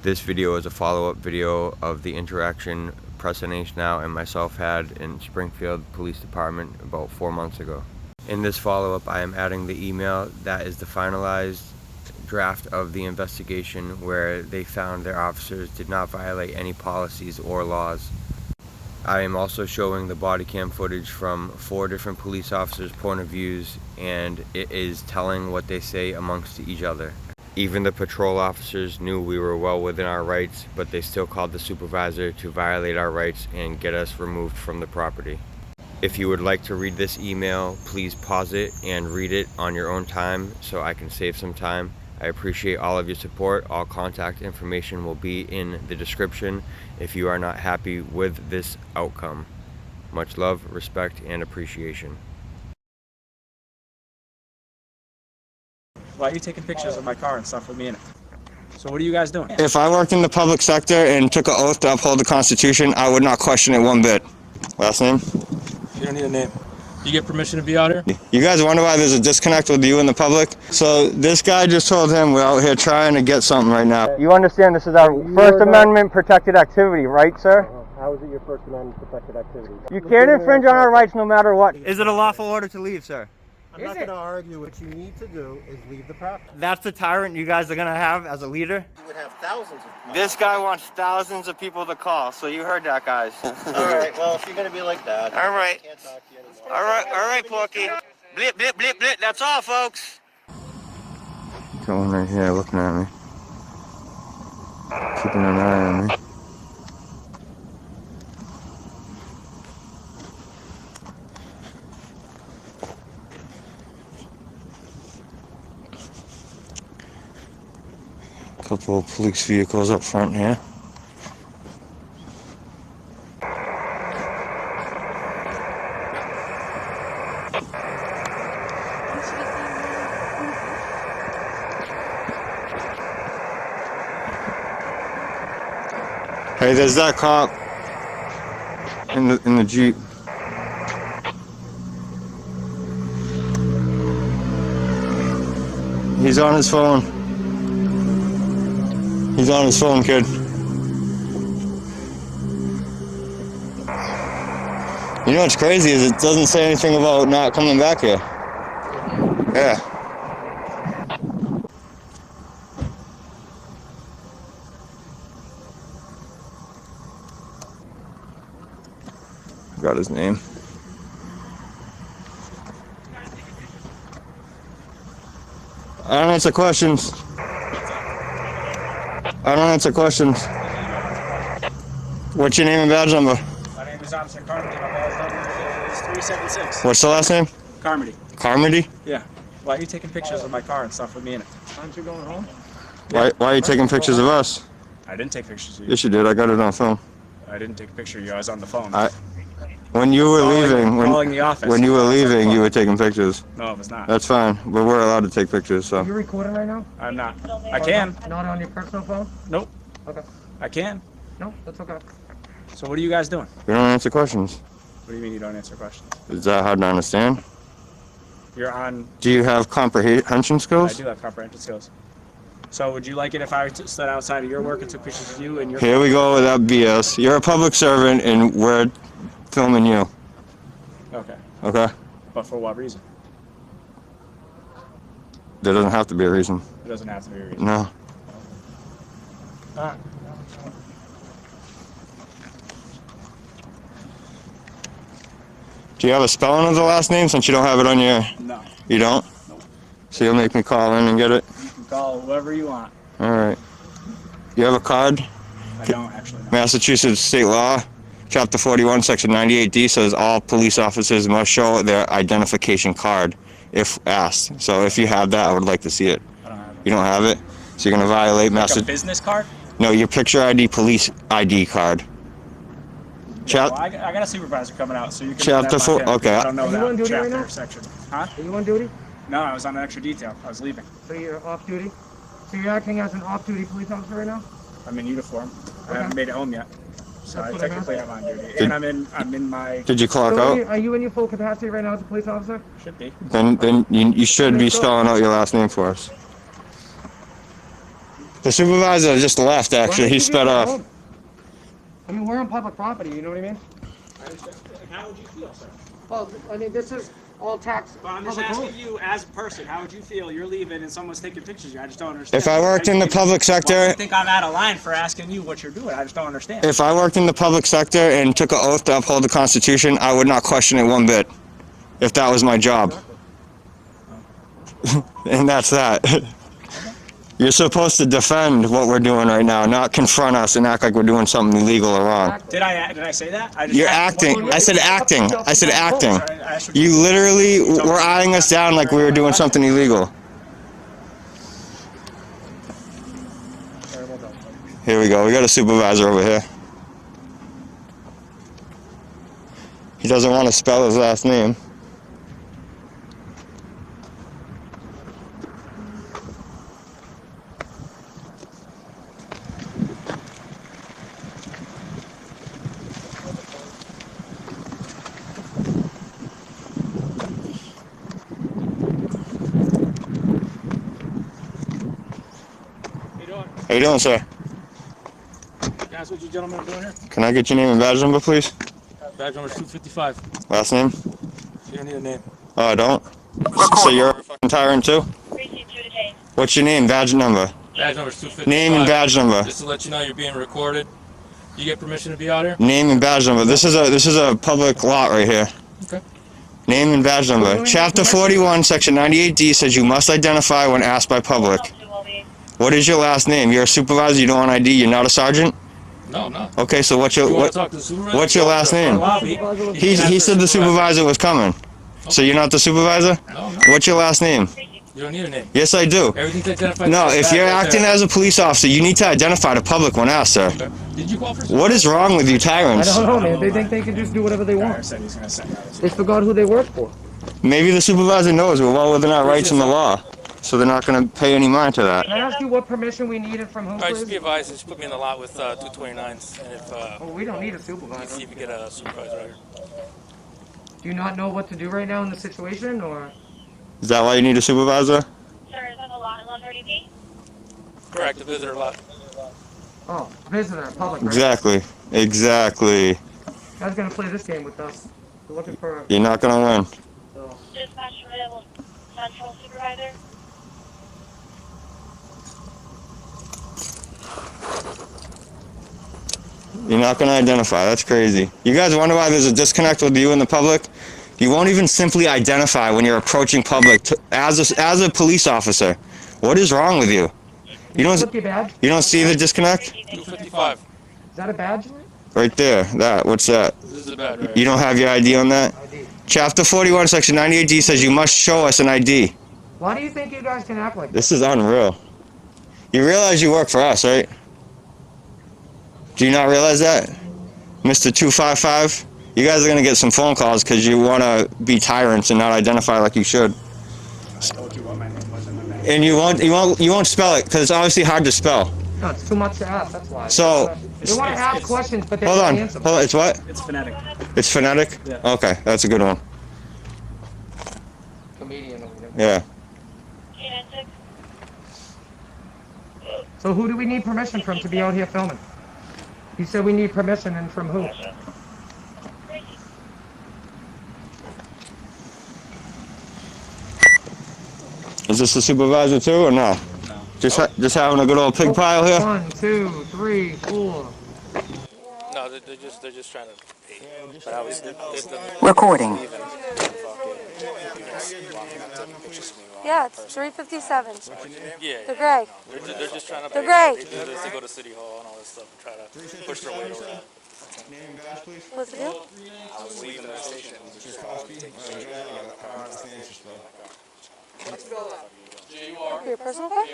This video is a follow-up video of the interaction Preston H. Now and myself had in Springfield Police Department about 4 months ago. In this follow-up, I am adding the email that is the finalized draft of the investigation where they found their officers did not violate any policies or laws. I am also showing the body cam footage from 4 different police officers' point of views, and it is telling what they say amongst each other. Even the patrol officers knew we were well within our rights, but they still called the supervisor to violate our rights and get us removed from the property. If you would like to read this email, please pause it and read it on your own time so I can save some time. I appreciate all of your support. All contact information will be in the description if you are not happy with this outcome. Much love, respect, and appreciation. Why are you taking pictures of my car and stuff with me in it? So what are you guys doing? If I worked in the public sector and took an oath to uphold the Constitution, I would not question it one bit. Last name? You don't need a name. You get permission to be out here? You guys wonder why there's a disconnect with you and the public? So this guy just told him we're out here trying to get something right now. You understand this is our First Amendment protected activity, right, sir? How is it your First Amendment protected activity? You can't infringe on our rights no matter what. Is it a lawful order to leave, sir? I'm not going to argue. What you need to do is leave the property. That's the tyrant you guys are going to have as a leader? You would have thousands of calls. This guy wants thousands of people to call, so you heard that, guys. All right, well, if you're going to be like that, All right. I can't talk to you anymore. All right, Porky. Blip, blip, blip, blip. That's all, folks. Going right here looking at me. Keeping an eye on me. Couple of police vehicles up front here. Hey, there's that cop in the Jeep. He's on his phone. He's on his phone, kid. You know what's crazy is it doesn't say anything about not coming back here. Yeah. Got his name. I don't answer questions. I don't answer questions. What's your name and badge number? My name is Officer Carmody. My badge number is 376. What's the last name? Carmody. Carmody? Yeah. Why are you taking pictures of my car and stuff with me in it? Aren't you going home? Why are you taking pictures of us? I didn't take pictures of you. Yes, you did. I got it on film. I didn't take a picture of you. I was on the phone. When you were leaving, calling the office. when you were leaving, you were taking pictures. No, it was not. That's fine, but we're allowed to take pictures, so. Are you recording right now? I'm not. I can. Not on your personal phone? Nope. Okay. I can. No, that's okay. So what are you guys doing? We don't answer questions. What do you mean you don't answer questions? Is that hard to understand? You're on. Do you have comprehension I skills? do have comprehension skills. So would you like it if I stood outside of your work and took pictures of you and your... Here we go with that BS. You're a public servant and we're filming you. Okay. Okay? But for what reason? There doesn't have to be a reason. It doesn't have to be a reason. No. Alright. Do you have a spelling of the last name since you don't have it on your... No. You don't? Nope. So you'll make me call in and get it? You can call whoever you want. Alright. You have a card? I don't actually know. Massachusetts state law, chapter 41, section 98D says all police officers must show their identification card if asked. So if you have that, I would like to see it. I don't have it. You don't have it? So you're going to violate Like a business card? No, your picture ID, police ID card. Yeah, well, I got a supervisor coming out, so you can... Chapter 4, okay. I don't know Are you on that duty right chapter now? or section. Huh? Are you on duty? No, I was on an extra detail. I was leaving. So you're off duty? So you're acting as an off-duty police officer right now? I'm in uniform. I Okay. haven't made it home yet. So That's I what I'm technically am on duty. And I'm in my... Did you clock So out? are you in your full capacity right now as a police officer? Should be. Then you should be spelling out your last name for us. The supervisor just left, Why actually. don't He you sped get off. home? I mean, we're on public property, you know what I mean? How would you feel, sir? Well, I mean, this is all tax. Well, I'm just public asking road. you as a person, how would you feel? You're leaving and someone's taking pictures of you. I just don't understand. If I worked in the public Why do sector, you think I'm out of line for asking you what you're doing? I just don't understand. if I worked in the public sector and took an oath to uphold the Constitution, I would not question it one bit. If that was my job. And that's that. You're supposed to defend what we're doing right now, not confront us and act like we're doing something illegal or wrong. Did I say that? I just You're asked acting. what I said acting. I said acting. I asked what You literally were eyeing us down like we were doing something illegal. Here we go. We got a supervisor over here. He doesn't want to spell his last name. How you doing, sir? That's what you gentlemen are doing here? Can I get your name and badge number, please? Badge number is 255. Last name? You don't need a name. Oh, I don't? So you're a fucking tyrant too? What's your name, badge number? Badge number is 255. Name and badge number. Just to let you know you're being recorded. You get permission to be out here? Name and badge number. This is a public lot right here. Okay. Name and badge number. Chapter 41, Section 98D says you must identify when asked by public. What is your last name? You're a supervisor, you don't want ID, you're not a sergeant? No, no. Okay, so what's your You want to talk to the supervisor? what's your last name? He said the supervisor was coming. So you're not the supervisor? No, no. What's your last name? You don't need a name. Yes, I do. Everything's identified. No, by if badge you're right acting there. as a police officer, you need to identify the public when asked, sir. Okay. Did you call for What is wrong with you I tyrants? don't know, man. They think they can just do whatever they I want. said he's gonna send out. They forgot who they work for. Maybe the supervisor knows we're well within our rights in the law, so they're not going to pay any mind to that. Can I ask you what permission we needed from who, All right, just be please? advised, just put me in the lot with 229s, and if Oh, we don't need a see supervisor. if you get a supervisor out here. Do you not know what to do right now in the situation, or? Is that why you need a supervisor? Sir, is that a lot in 130B? Correct, the visitor lot. Oh, visitor, public, right? Exactly. Exactly. Guy's gonna play this game with us. We're looking for. You're not going to win. So. Dispatch available. Central Supervisor. You're not going to identify. That's crazy. You guys wonder why there's a disconnect with you and the public? You won't even simply identify when you're approaching public as a police officer. What is wrong with you? You Flip your badge. don't see the disconnect? 255. Is that a badge? Right there. That. What's that? This is the badge, right? You don't have your ID on that? ID. Chapter 41, Section 98D says you must show us an ID. Why do you think you guys can act like this? This is unreal. You realize you work for us, right? Do you not realize that? Mr. 255? You guys are going to get some phone calls because you want to be tyrants and not identify like you should. I told you what my name was in my name. And you won't spell it because it's obviously hard to spell. No, it's too much to ask. That's why. So- they want to ask questions, but they Hold can't on. answer. Hold on. It's what? It's phonetic. It's phonetic? Yeah. Okay, that's a good one. Comedian over there. Yeah. 296. So who do we need permission from to be out here filming? You said we need permission, and from who? Is this the supervisor too or no? No. Just having a good old pig pile here? 1, 2, 3, 4. No, they're just trying to pay. But obviously, Recording. Yeah, it's 357. yeah, They're gray. they're just trying to They're pay. great. They do this to go to City Hall and all this stuff and try to push their weight around. What's the deal? Your personal car?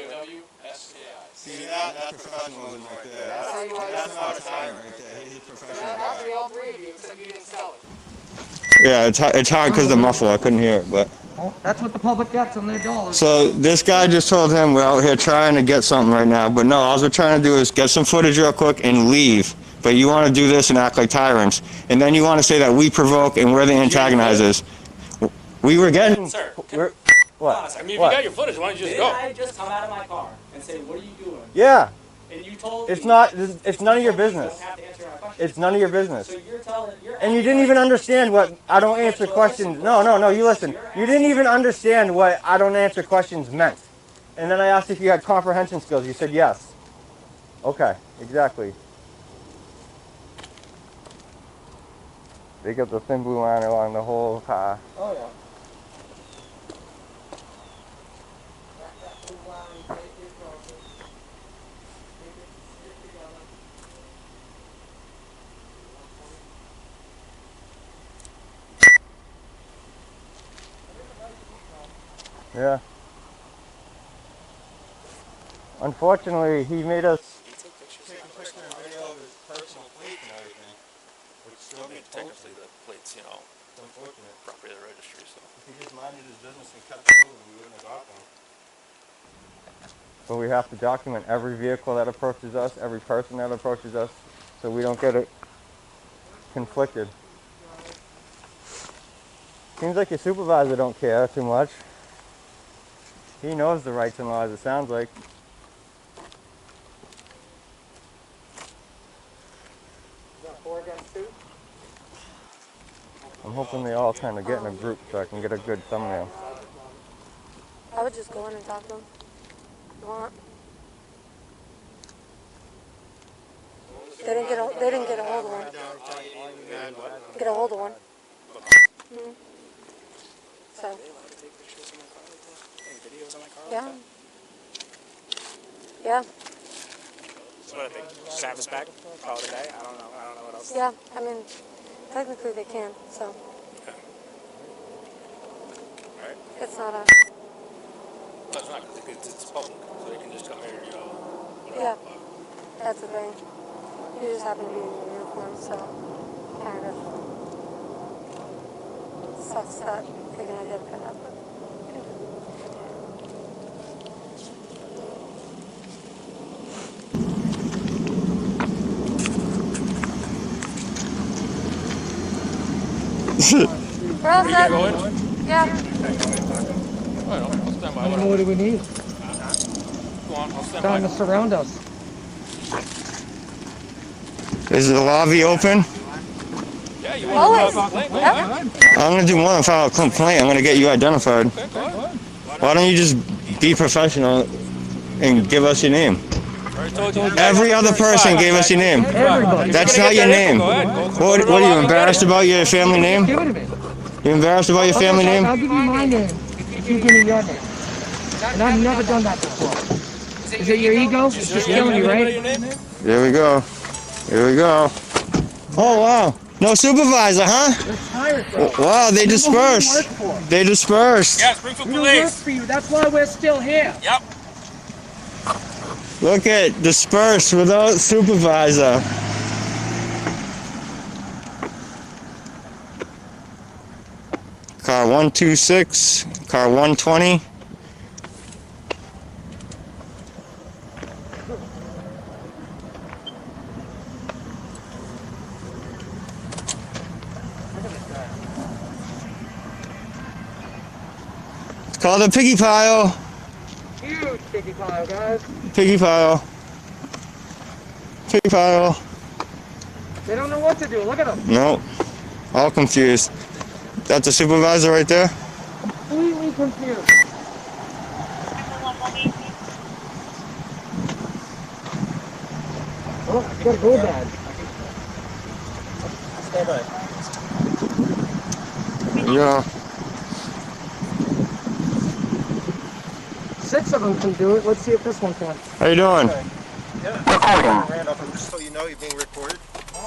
See that professionalism right there. That's not a tyrant right there. He's a professional. Yeah, it's hard because the muffler. I couldn't hear it, but. Oh, that's what the public gets on their dollars. So this guy just told him we're out here trying to get something right now, but no, all we're trying to do is get some footage real quick and leave. But you want to do this and act like tyrants, and then you want to say that we provoke and we're the antagonizers. We were getting. Sir, We're, what? I mean, if you got your footage, why don't you just go? I just come out of my car? and say, "What are you doing?" Yeah. And you told It's me, not. It's none of your you business. don't have to answer my question. It's none of your business. So you're telling, And you didn't even understand what I don't answer questions. No. You listen. You didn't even understand what I don't answer questions meant. And then I asked if you had comprehension skills. You said yes. Okay. Exactly. They got the thin blue line along the whole car. Oh yeah. Yeah. Unfortunately, he made us. Technically, the plates, you know, property of the registry, so. If he just minded his business and kept moving, we wouldn't have got them. But we have to document every vehicle that approaches us, every person that approaches us, so we don't get it conflicted. Seems like your supervisor don't care too much. He knows the rights and laws, it sounds like. I'm hoping they all kind of get in a group so I can get a good thumbnail. I would just go in and talk to them. You want? They didn't get a hold of one. Get a hold of one. Mm-hmm. So. Yeah. Yeah. So what I think? Just have us back? Call it a day? I don't know what else. Yeah. I mean, technically they can. So. Alright. It's not a. No, it's not, because it's public, so they can just come here, you know. Yeah. That's the thing. You just happen to be in your uniform, so kind of sucks that you're gonna get picked up. We're all set. Yeah. Alright, I'll stand by. How many more do we need? Go on, I'll stand Time by. to surround us. Is the lobby open? Yeah, you Always. want to complain? Go Yep. ahead. I'm gonna do more than file a complaint. I'm gonna get you identified. Okay, go ahead. Why don't you just be professional and give us your name? Already told you. Every other person gave us your name. Everybody. That's not your name. Go ahead. What are you embarrassed about your family name? Give it to me. You embarrassed about your family I'll name? give you my name if you give me your name. And I've never done that before. Is it your ego? It's just killing you, right? Here we go. Here we go. Oh wow. No supervisor, huh? Wow, they dispersed. They dispersed. Yeah, Springfield We don't work Police. for you. That's why we're still here. Yep. Look at dispersed without supervisor. Car 126, car 120. It's called a piggy pile. Huge piggy pile, guys. Piggy pile. Piggy pile. They don't know what to do. Look at them. Nope. All confused. That's the supervisor right there? Completely confused. Oh, it's got a go bag. Yeah. 6 of them can do it. Let's see if this one can. How you doing? Randolph, just so you know, you're being recorded.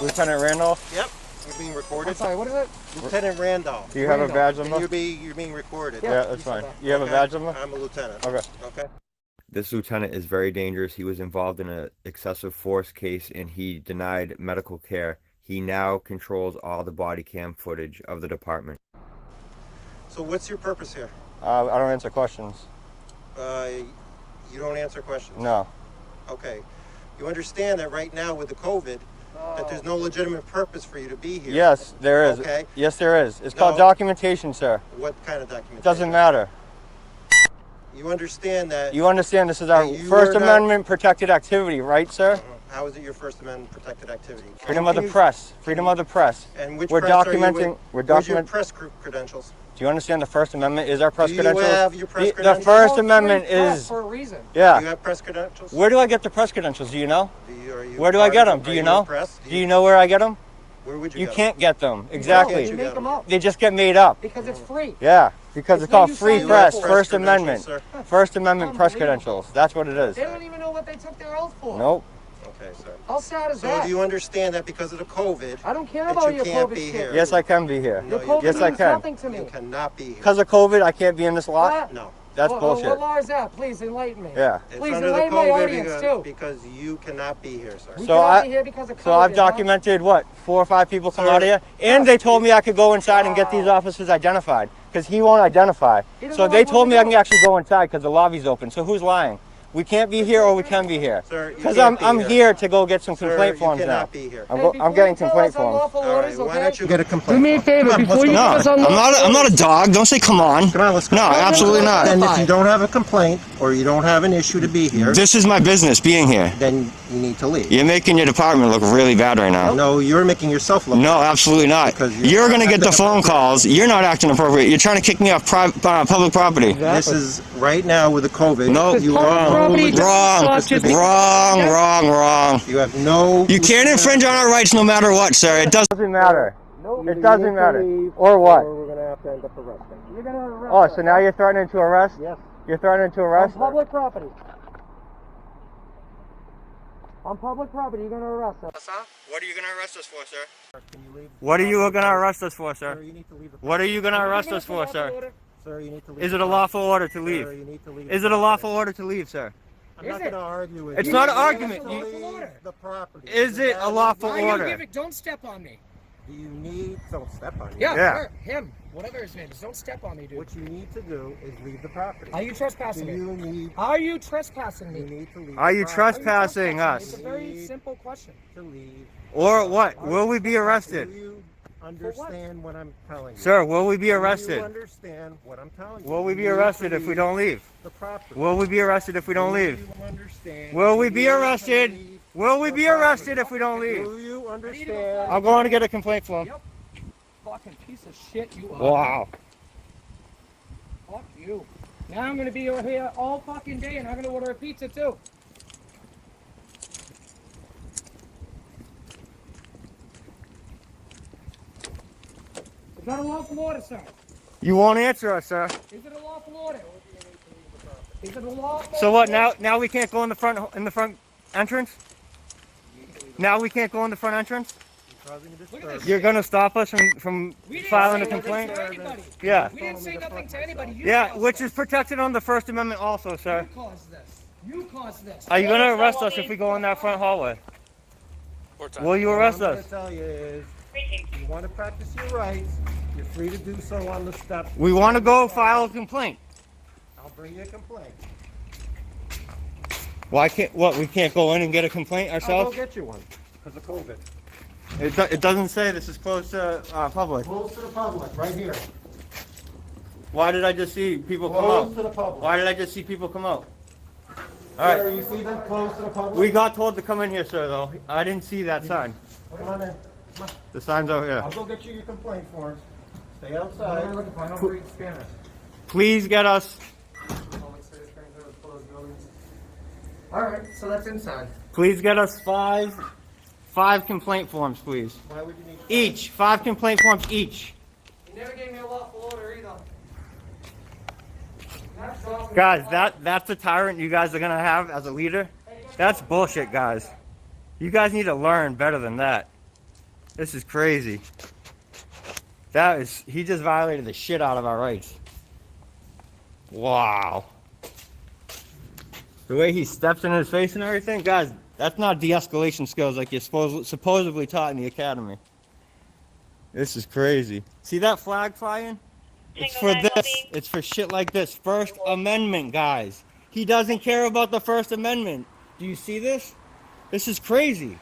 Lieutenant Randolph, Yep, you're being I'm recorded. sorry, what is it? Lieutenant Randolph. do you have a badge And number? you're being recorded. Yeah, that's fine. You have a badge number? I'm a lieutenant. Okay. Okay. This lieutenant is very dangerous. He was involved in an excessive force case and he denied medical care. He now controls all the body cam footage of the department. So what's your purpose here? I don't answer questions. You don't answer questions. No. Okay. You understand that right now with the COVID, that there's no legitimate purpose for you to be here. Yes, there is. Okay. Yes, there is. It's called No. documentation, sir. What kind of documentation? It doesn't matter. You understand that. You understand this is our You First were not- Amendment protected activity, right, sir? How is it your First Amendment protected activity? Freedom of the press. Freedom of the press. And which We're press are you documenting. with? We're Where's your documenting. press credentials? Do you understand the First Amendment is our press Do you credentials? have your press The credentials? First Free Amendment press is. for a reason. Do you Yeah. have press credentials? Where do I get the press credentials? Do you know? Are you Where do I part get of- them? Do are you a know? press? Do you know where I get them? Where would you You get can't get them. can't Exactly. you You get make them 'em? up They just get made up. because it's free. Yeah, because It's it's called what you free signed press, up for. First Press Amendment. credentials, sir? First Amendment press Unbelievable. credentials. That's what it is. They don't even know what they took their oath for. Nope. Okay, sir. How sad is So that? do you understand that because of the COVID, I don't care that about you your can't COVID be shit. here? Yes, I can be here. No, Your you COVID Yes, I means can. nothing to me. You cannot be here. Because of COVID, I can't be in this lot? What? No. That's What bullshit. law is that? Please enlighten me. Yeah. It's Please under the enlighten my COVID audience because too. you cannot be here, sir. We So cannot I- be here because of COVID. So I've huh? documented, what, 4 or 5 people come Sir. out of here? And they told me I could go inside and get these officers identified. Because he won't identify. He doesn't So know they what told me to I can do. actually go inside because the lobby's open. So who's lying? We can't be here or we can be here. Sir, you Because can't be I'm here to go get some Sir, complaint you forms now. cannot be here. I'm, Hey, I'm before getting you tell complaint us forms. unlawful All right, orders, why okay? don't you get a complaint? Do me a form? favor, Come on, before let's you go. No, give us unlawful I'm not a dog. Don't say come on. Come on, let's go. No, absolutely not. And if you don't have a complaint or you don't have an issue to be here, This is my business being here. then you need to leave. You're making your department look really bad right now. No, you're making yourself look No, absolutely not. Because You're going to get the acting phone calls. You're not acting appropriate. You're trying to kick me off public property. This is right now with the COVID. No, you public are property doesn't wrong, stop just because- wrong. You have no. You can't infringe on our rights no matter what, sir. It doesn't matter. No, It doesn't matter. Or what? Or we're gonna have to end up arresting. You're gonna arrest Oh, us. so now you're threatening to arrest? Yes. You're threatening to On arrest? public property. On public property, you're gonna arrest us. What are you going to arrest us for, sir? Can you leave? What are you going to arrest us for, Sir, sir? you need to leave the. What are you going to arrest You're us gonna for, put lawful sir? order. Sir, you need to leave. Is it the a lawful order to Sir, leave? you need to leave. Is the it a lawful property. order to leave, sir? I'm Is not it? gonna argue with It's you. not an You argument. need to You- leave the property. Is it a lawful Why you order? give it? Don't step on me. Do you need? Don't step on you. Yeah, Yeah. her, him, whatever his name is. Don't step on me, dude. What you need to do is leave the property. Are you Do trespassing me? you need? Are you trespassing You me? need to leave. Are the you property. trespassing It's us? a very simple question. To leave. Or what? Will we be Do arrested? you understand what I'm telling you? Sir, will we be Do you arrested? understand what I'm telling you? Will we You be need to arrested if we leave don't leave? The property. Will we be arrested if we don't Do leave? you understand? Will we You be need to arrested? leave Will we the be property. arrested if we don't leave? Do you understand? I'm going to get a complaint form. Yep. Fucking piece of shit you are. Wow. Fuck you. Now I'm gonna be over here all fucking day and I'm gonna order a pizza too. Is that a lawful order, sir? You won't answer us, sir. Is it a lawful order? Is it a lawful So what? order? Now we can't go in the front entrance? Now we can't go in the front entrance? Causing a Look at disturbance. this You're gonna stop us from We didn't filing a say nothing complaint? to anybody. Yeah. We didn't say nothing to anybody. You Yeah, caused which this. is protected on the First Amendment also, sir. You caused this. You caused this. Are you gonna arrest us if we go in that front hallway? Or time. Will you All arrest I'm gonna us? tell you is, if you want to practice your rights, you're free to do so on the steps. We want to go file a complaint. I'll bring you a complaint. Why can't, what, we can't go in and get a complaint I'll ourselves? go get you one because of COVID. It doesn't say this is closed to public. Close to the public, right here. Why did I just see people come Close out? to the public. Why did I just see people come out? All Sir, right. you see them close to the public? We got told to come in here, sir, though. I didn't see that sign. Come on in. The sign's over I'll here. go get you your complaint forms. Stay What am I outside. looking for? I don't read Spanish. Please get us, Alright, so that's inside. please get us five complaint forms, please. Why would you need? Each, 5 complaint forms each. You never gave me a lawful order either. That's awful. Guys, that's the tyrant you guys are gonna have as a leader. That's bullshit, guys. You guys need to learn better than that. This is crazy. He just violated the shit out of our rights. Wow. The way he steps in his face and everything, guys, that's not de-escalation skills like you're supposedly taught in the academy. This is crazy. See that flag flying? It's for this. It's for shit like this. First Amendment, guys. He doesn't care about the First Amendment. Do you see this? This is crazy.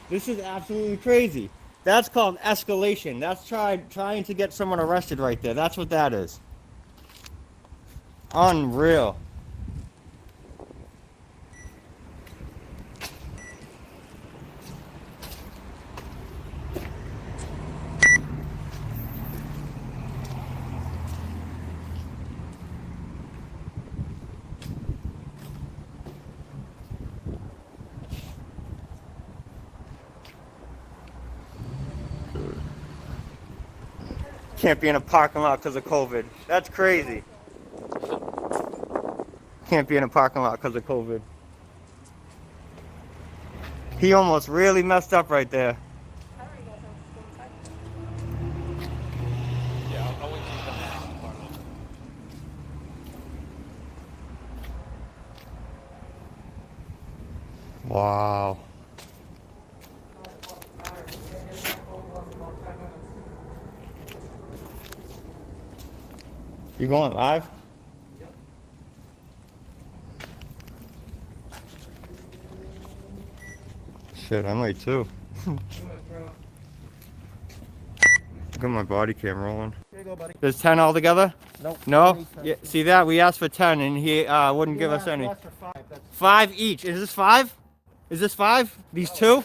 This is absolutely crazy. That's called escalation. That's trying to get someone arrested right there. That's what that is. Unreal. Can't be in a parking lot because of COVID. That's crazy. Can't be in a parking lot because of COVID. He almost really messed up right there. Yeah, I'll wait till you come back to the park. Wow. You going live? Shit, I might too. Got my body cam rolling. Here you go, buddy. There's 10 altogether? Nope. No? Yeah, see that? We asked for 10 and he wouldn't give us any. 5 each. Is this 5? Is this 5? These 2?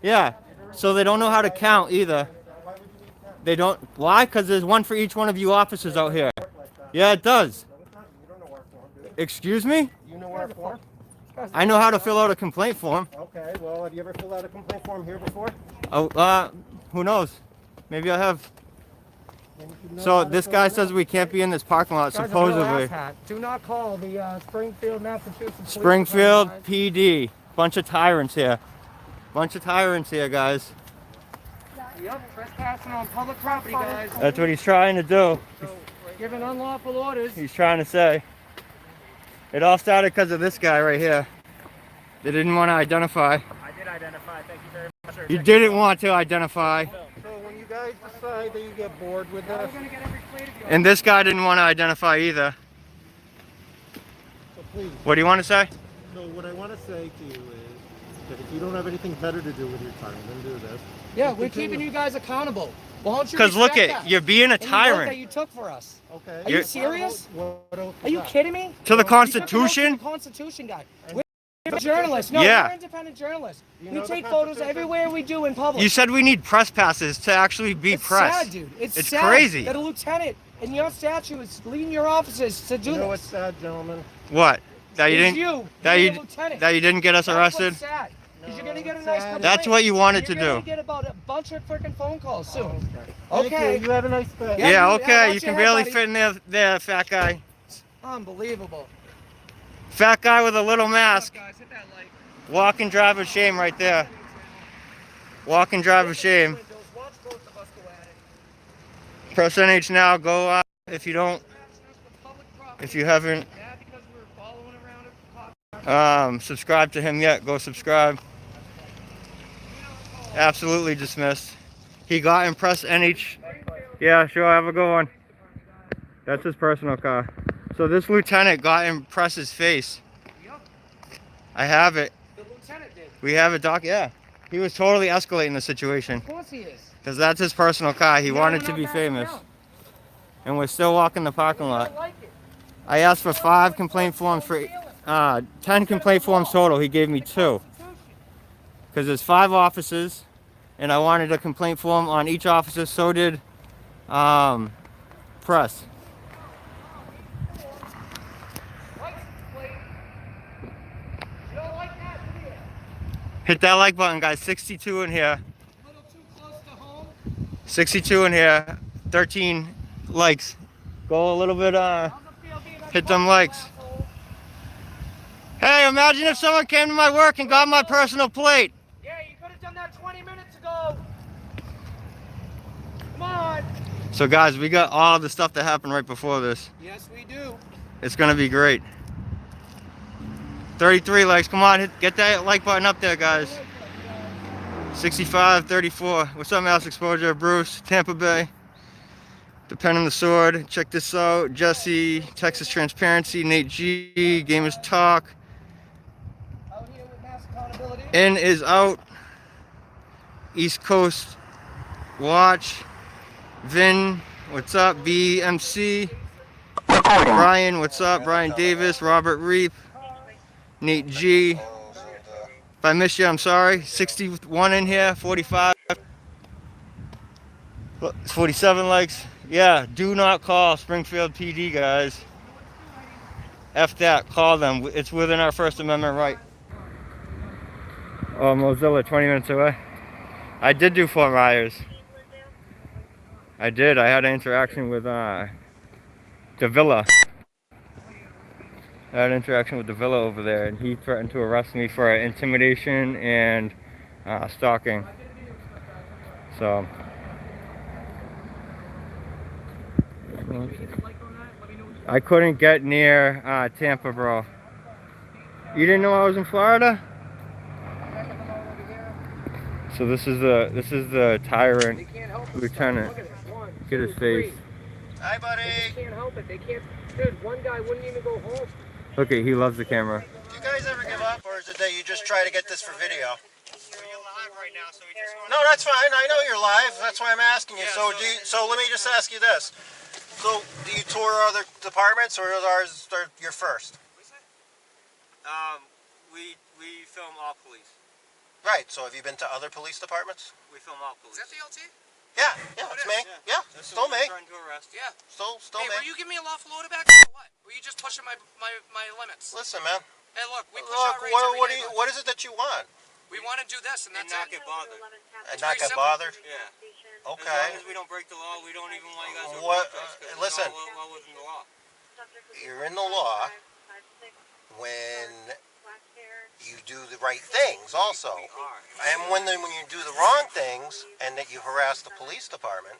Yeah. So they don't know how to count either. They don't. Why? Because there's one for each one of you officers out here. Yeah, it does. Excuse me? You know where for? I know how to fill out a complaint form. Okay, well, have you ever filled out a complaint form here before? Oh, who knows? Maybe I have. So this guy says we can't be in this parking lot, supposedly. Do not call the Springfield, Massachusetts. Police Springfield Department. PD. Bunch of tyrants here. Bunch of tyrants here, guys. Yep, trespassing on public property, guys. That's what he's trying to do. Giving unlawful orders. He's trying to say. It all started because of this guy right here. They didn't want to identify. I did identify. Thank you very much, sir. You didn't want to identify. So when you guys decide that you get bored with We're this, gonna get every plate of yours. And this guy didn't want to identify either. so please. What do you want to say? So what I want to say to you is that if you don't have anything better to do with your time than do this. Yeah, just we're continue. keeping you guys accountable. Why don't you Because look respect at, that? you're being a And the vote that tyrant. you took for us. Okay. Are you serious? What else Are you is that? kidding me? To the You took an oath Constitution? to the Constitution, guy. We're journalists. No, Yeah. we're independent journalists. You We know the take photos Constitution? everywhere we do in public. You said we need press passes to actually be it's press. sad, dude. It's It's sad crazy. that a lieutenant in your statue is leading your officers to do You know what's this. sad, gentlemen? What? That you It's didn't you. that You're you the lieutenant. that you didn't get us That's arrested? what's sad. Because you're gonna get a No, nice sad. complaint. That's what you wanted to You're gonna do. get about a bunch of freaking phone calls soon. Thank Okay. you. You have a nice day. Yeah, Yeah, you- okay, watch you can your head, barely buddy. fit in there, fat guy. Unbelievable. Fat guy with a little mask. Guys, hit that light. Walking drive of shame right there. Walking drive of shame. Windows. Watch both of us go at it. Press NH now. Go if you don't, Public property. if you haven't Yeah, because we're following around it. subscribed to him yet, go subscribe. Absolutely dismissed. He got in press NH. Yeah, sure, have a good one. That's his personal car. So this lieutenant got in press's face. Yep. I have it. The lieutenant did. We have a doc. Yeah, he was totally escalating the situation Of course he is. because that's his personal car. He You wanted gotta to run be out back famous, down. and we're still walking the parking I lot. like it. I asked for 5 complaint forms for 10 complaint forms total. He gave me 2 because there's 5 officers, and I wanted a complaint form on each officer. So did press. License plate. You don't like that, do you? Hit that like button, guys. 62 in here. A little too close to home. 62 in here. 13 likes. Go a little bit. How's it feel being Hit them likes. asshole? Hey, imagine if someone came to my work and got my personal plate. Yeah, you could have done that 20 minutes ago. Come on. So guys, we got all the stuff that happened right before this. Yes, we do. It's gonna be great. 33 likes. Come on, get that like button up there, guys. 65, 34. What's up, Mass Exposure? Bruce, Tampa Bay. The Pen and the Sword. Check this out. Jesse, Texas Transparency, Nate G, Gamers Talk. Out here with mass accountability. In is out. East Coast Watch. Vin, what's up? BMC. recording. Brian, what's up? Brian Davis, Robert Reap, Nate G. If I missed you, I'm sorry. 61 in here, 45. 47 likes. Yeah, do not call Springfield PD, guys. F that, call them. It's within our First Amendment right. Oh, Mozilla, 20 minutes away. I did do Fort Myers. I did. I had an interaction with Davila. I had an interaction with Davila over there, and he threatened to arrest me for intimidation and stalking. So. I couldn't get near Tampa, bro. You didn't know I was in Florida? So this is the tyrant lieutenant. Look at his face. Hi, buddy. They can't help it. They can't. Dude, one guy wouldn't even go home. Okay, he loves the camera. Do you guys ever give up, or is it that you just try to get this for video? You're live right now, so we just want No, that's fine. I know you're live. That's why I'm asking you. So let me just ask you this. So do you tour other departments, or is ours your first? We film all police. Right. So have you been to other police departments? We film all police. Is that the LT? Yeah. Yeah. It's me. Yeah. Still me. Trying to arrest. Yeah. Still Hey, me. were you giving me a lawful order back or what? Were you just pushing my limits? Listen, man. Hey, look, we push Look, our rates every day, what is it that you want? We want to do this, and that's not it. get bothered. And It's not very get simple. bothered? Yeah. Okay. As long as we don't break the law, we don't even want you guys to What- approach us, 'cause listen. it's all well within the law. You're in the law when you do the right things also. We are. And when you do the wrong things and that you harass the police department,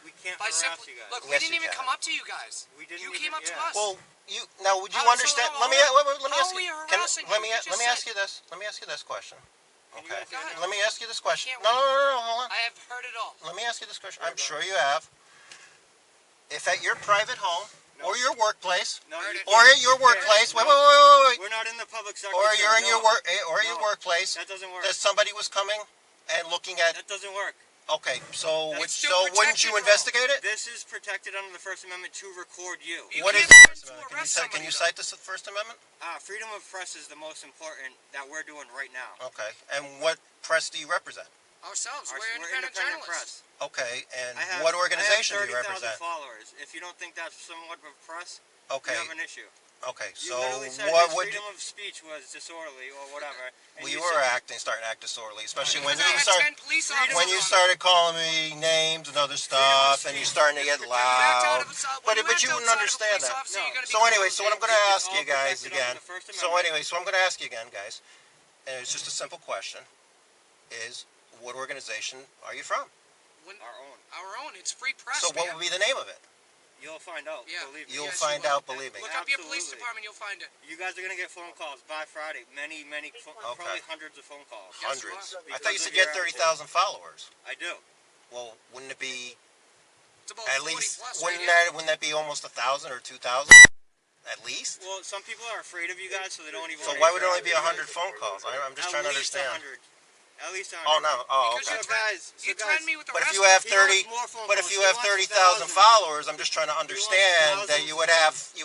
We can't By harass simply, you guys. look, we Yes, didn't you even can. come up to you guys. We didn't You even- came up to yeah. us. well, would you How- understand? so, Let me hold on. let me How ask are we you. harassing Let you? me You just let me ask said- you this. Let me ask you this question. Can you Okay. guys Go ahead. Let me ask you this question. Can't No, wait. no, no, no, hold on. I have heard it all. Let me ask you this question. I'm sure you have. If at your private home or your workplace No, Heard you it. or can't. at your You can't. workplace, wait, No. wait. We're not in the public sector. Or you're in no. your workplace That doesn't work. that somebody was coming and looking at. That doesn't work. Okay, so It's which still so wouldn't protected, you bro. investigate it? This is protected under the First Amendment to record you. You What is can't the threaten First to Amendment? arrest Can somebody, you though. cite the First Amendment? Freedom of press is the most important that we're doing right now. Okay, and what press do you represent? Ourselves, We're we're independent journalists. Okay, and I have, what organization I do have you 30,000 represent? followers. If you don't think that's somewhat of press, Okay, you have an issue. okay, You so literally said what his would freedom of speech was disorderly or whatever. And well, you said- were starting to act disorderly, especially when Because I you had started 10 police officers when you on started calling me names and other stuff, and you're starting to get me. When you act loud. out of a- But when but act you wouldn't outside of a understand police that. officer, you're gonna be So anyway, called so what I'm in. going to It's ask all you guys protected under again. the First So Amendment. anyway, so I'm going to ask you again, guys, and it's just a simple question: is what organization are you from? When- Our own. Our own. It's free press, So what man. would be the name of it? You'll find out. Yeah. Believe me. You'll Yes, find you will. out, believe me. Look up your police Absolutely. department, you'll find it. You guys are gonna get phone calls by Friday. Many, probably hundreds of phone calls. Yes, you Hundreds. are. I thought you Because said of you had your 30,000 followers. I do. Well, wouldn't it be It's about at 40 least? plus Wouldn't right here. that be almost 1,000 or 2,000? At least. Well, some people are afraid of you guys, so they don't even. So wanna why would it only interact be with you 100 guys. phone calls? I'm just At trying to least understand. 100. At least 100. Oh no. Oh, Because okay. you So threat- guys, you so threatened guys- me with the But if rest you of have He wants 30, more phone but if calls. you He have wants 30,000 thousands. followers, I'm just trying to understand that thousands. you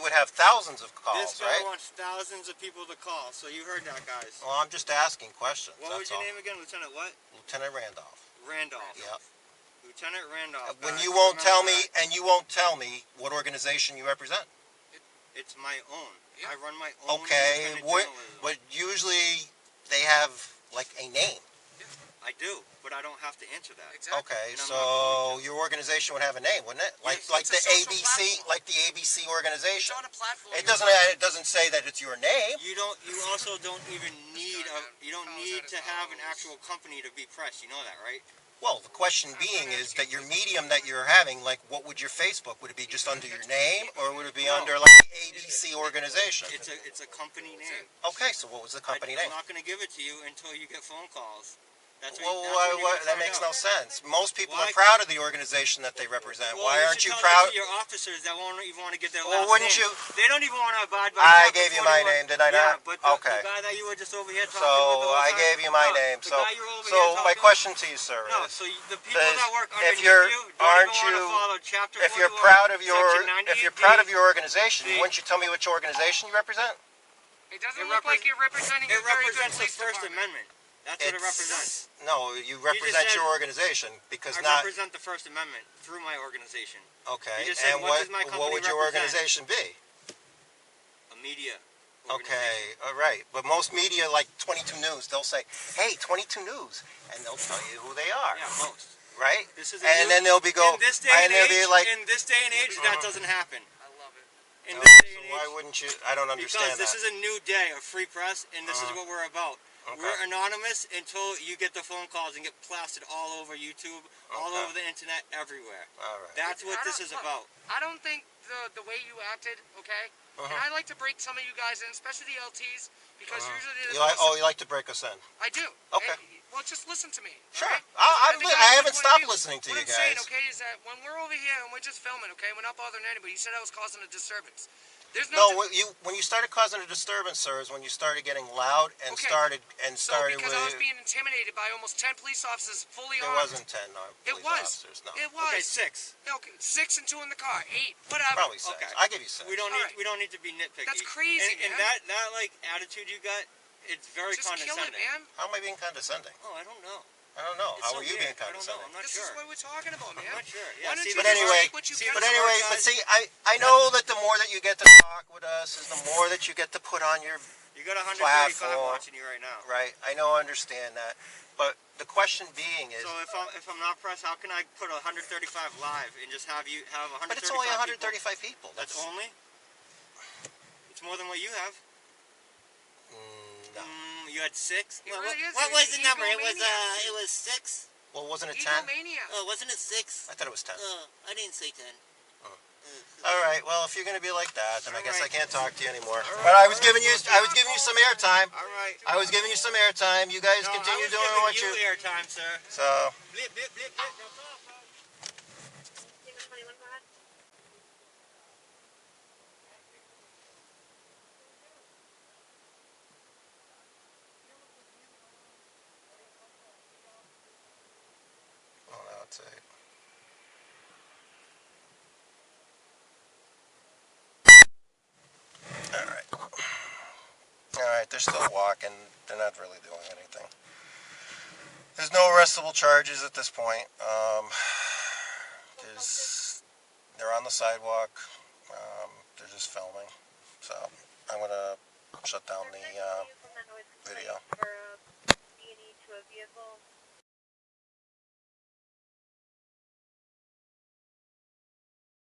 would have thousands of This calls, guy right? wants thousands of people to call, so you heard that, guys. Well, I'm just asking questions. What was That's your all. name again, Lieutenant? What? Lieutenant Randolph. Randolph. Yep. Lieutenant Randolph. When guys, you won't remember tell me, that. and you won't tell me what organization you represent. It's my own. Yeah. I run my own. Okay, independent what? journalism. But usually they have like a name. I do, but I don't have to answer that. Exactly. Okay, And I'm so not going your organization would have a name, wouldn't it? Like Yes, like it's the a social ABC, platform. like the ABC It's organization. on a platform. It doesn't say that it's your name. You also don't even need you don't Oh, is need that to his have an followers? actual company to be press. You know that, right? Well, the question being is that your medium that you're having, like, what would your Facebook? Would it be just under your name, or would it be under like the ABC organization? It's a company name. Okay, so what was the company name? I'm not going to give it to you until you get phone calls. That's Well, what you're gonna that find makes out. no sense. Most people Why? are proud of the organization that they represent. Well, Why aren't you should tell proud? that to your officers that won't even want to give their Well, last wouldn't name. you? They don't even want to abide by. I Chapter gave you my 41. name, did I Yeah, not? but the Okay. guy that you were just over here So talking with the whole I time, gave you my no, name. the So guy you were over so here my talking question to you, sir, No, is so the people does- that work if underneath you're you aren't don't even you want to follow Chapter 41, if you're proud of your Section 98, if you're proud of your organization, the- wouldn't you tell me which organization you represent? It doesn't It look like you're representing a It very good represents the police First department. Amendment. That's what it represents. No, you represent said- your organization because I not represent the First Amendment through my organization. okay. You just said, And what does my what company would your represent? organization be? A media Okay, organization. all right. But most media, like 22 News, they'll say, "Hey, 22 News," and they'll tell you who they are, Yeah, most. right? This is And then they'll be go, in this day and and they'll age. be like, In this day and age, that doesn't happen. I love it. In "Oh, this day so and why age, wouldn't you? I don't understand because this that." is a new day of free press, and this is what we're about. Okay. We're anonymous until you get the phone calls and get plastered all over YouTube, all Okay. over the internet, everywhere. All right. That's what I this don't- is look, about. I don't think the way you acted, okay? And I like to break some of you guys in, especially the LTs, because usually they're the You like? most- Oh, you like to break us in? I do. Okay. Well, just listen to me. Sure. Okay? I think haven't everyone's stopped point of view. listening to what you I'm guys. saying, okay, is that when we're over here and we're just filming, okay, we're not bothering anybody. You said I was causing a disturbance. There's No, no. when you started causing a disturbance, sir, is when you started getting loud and Okay. started So because with. I was being intimidated by almost 10 police officers fully There armed. wasn't 10 It police was. officers. No, It was. Okay, 6. Okay, 6 and 2 in the car. 8. Whatever. probably 6. Okay. I give you 6. We don't All need right. we don't need to be nitpicky. That's crazy, And man. that like attitude you got, it's very Just kill condescending. it, man. How am I being condescending? Oh, I don't know. I don't know. It's How so are you weird. being I don't know. condescending? I'm not This sure. is what we're talking about, man. I'm not sure. Why Yeah, don't see, you But just anyway, take what you can but from anyway, our but guys? see, I know that the more that you get to talk with us is the more that you get to put on your You got 135 platform. watching you right now. right. I know, I understand that, but the question being is, So if I'm not pressed, how can I put 135 live and just have you have 135? but it's only people? 135 people. That's only. It's more than what you have. No. You had 6. It really is. What You're was an the number? egomaniac. It was 6. Well, wasn't it 10? Egomaniac. Oh, wasn't it 6? I thought it was 10. I didn't say 10. All right. Well, if you're going to be like that, then I guess I Alright. can't talk to you anymore. Alright, But I was alright, giving you some airtime. All right. I was giving you some airtime. You guys No, continue I was doing giving what you airtime, sir. So, Blip, blip, blip, blip. That's all, folks. oh, no, it's 8. All right. All right. They're still walking. They're not really doing anything. There's no arrestable charges at this point. They're on the sidewalk. They're just filming. So I'm gonna shut down the video. For a B&E to a vehicle.